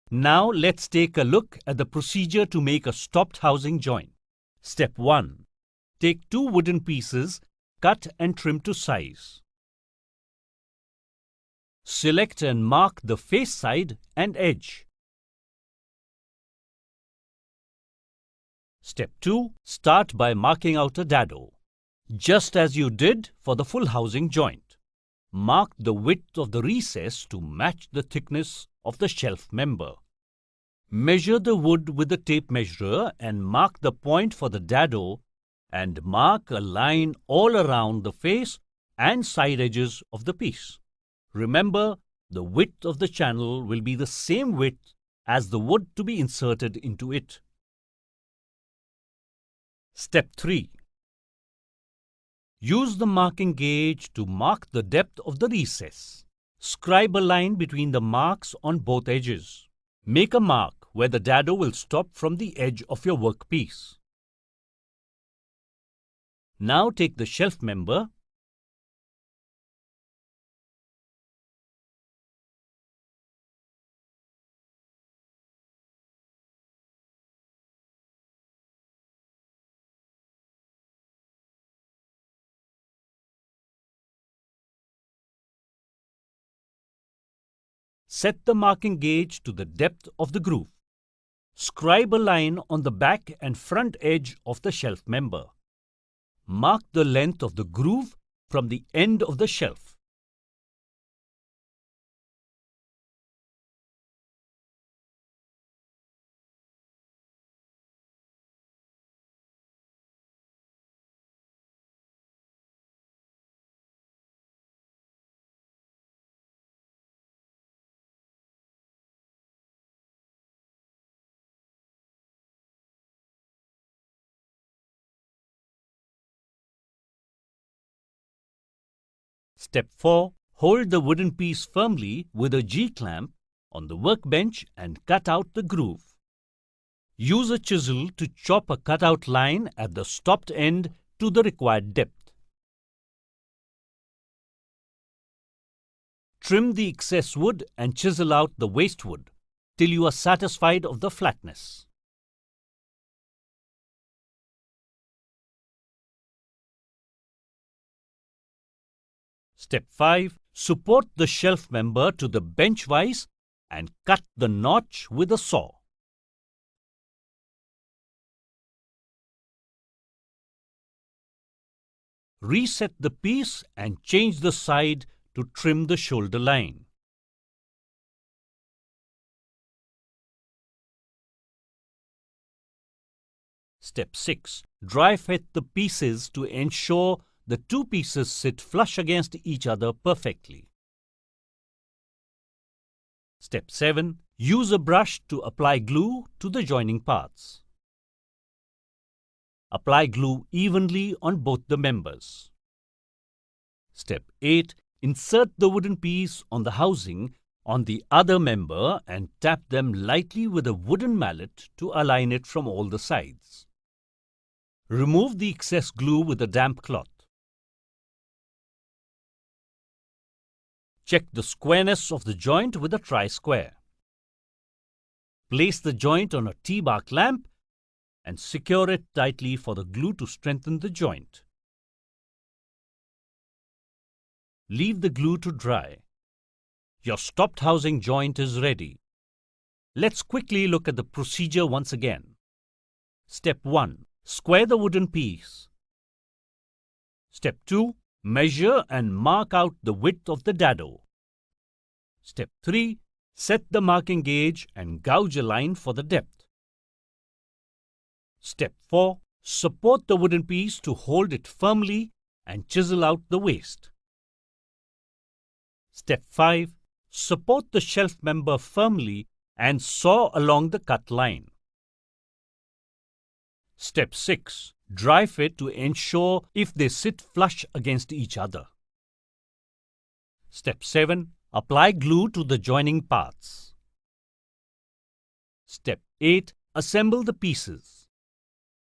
Now let's take a look at the procedure to make a stopped housing joint. Step 1. Take two wooden pieces, cut and trim to size. Select and mark the face side and edge. Step 2. Start by marking out a dado, just as you did for the full housing joint. Mark the width of the recess to match the thickness of the shelf member. Measure the wood with the tape measurer and mark the point for the dado, and mark a line all around the face and side edges of the piece. Remember, the width of the channel will be the same width as the wood to be inserted into it. Step 3. Use the marking gauge to mark the depth of the recess. Scribe a line between the marks on both edges. Make a mark where the dado will stop from the edge of your workpiece. Now take the shelf member, set the marking gauge to the depth of the groove. Scribe a line on the back and front edge of the shelf member. Mark the length of the groove from the end of the shelf. Step 4. Hold the wooden piece firmly with a G-clamp on the workbench and cut out the groove. Use a chisel to chop a cutout line at the stopped end to the required depth. Trim the excess wood and chisel out the waste wood till you are satisfied of the flatness. Step 5. Support the shelf member to the bench vise and cut the notch with a saw. Reset the piece and change the side to trim the shoulder line. Step 6. Dry fit the pieces to ensure the two pieces sit flush against each other perfectly. Step 7. Use a brush to apply glue to the joining parts. Apply glue evenly on both the members. Step 8. Insert the wooden piece on the housing on the other member and tap them lightly with a wooden mallet to align it from all the sides. Remove the excess glue with a damp cloth. Check the squareness of the joint with a tri-square. Place the joint on a T-bar clamp and secure it tightly for the glue to strengthen the joint. Leave the glue to dry. Your stopped housing joint is ready. Let's quickly look at the procedure once again. Step 1. Square the wooden piece. Step 2. Measure and mark out the width of the dado. Step 3. Set the marking gauge and gouge a line for the depth. Step 4. Support the wooden piece to hold it firmly and chisel out the waste. Step 5. Support the shelf member firmly and saw along the cut line. Step 6. Dry fit to ensure if they sit flush against each other. Step 7. Apply glue to the joining parts. Step 8. Assemble the pieces.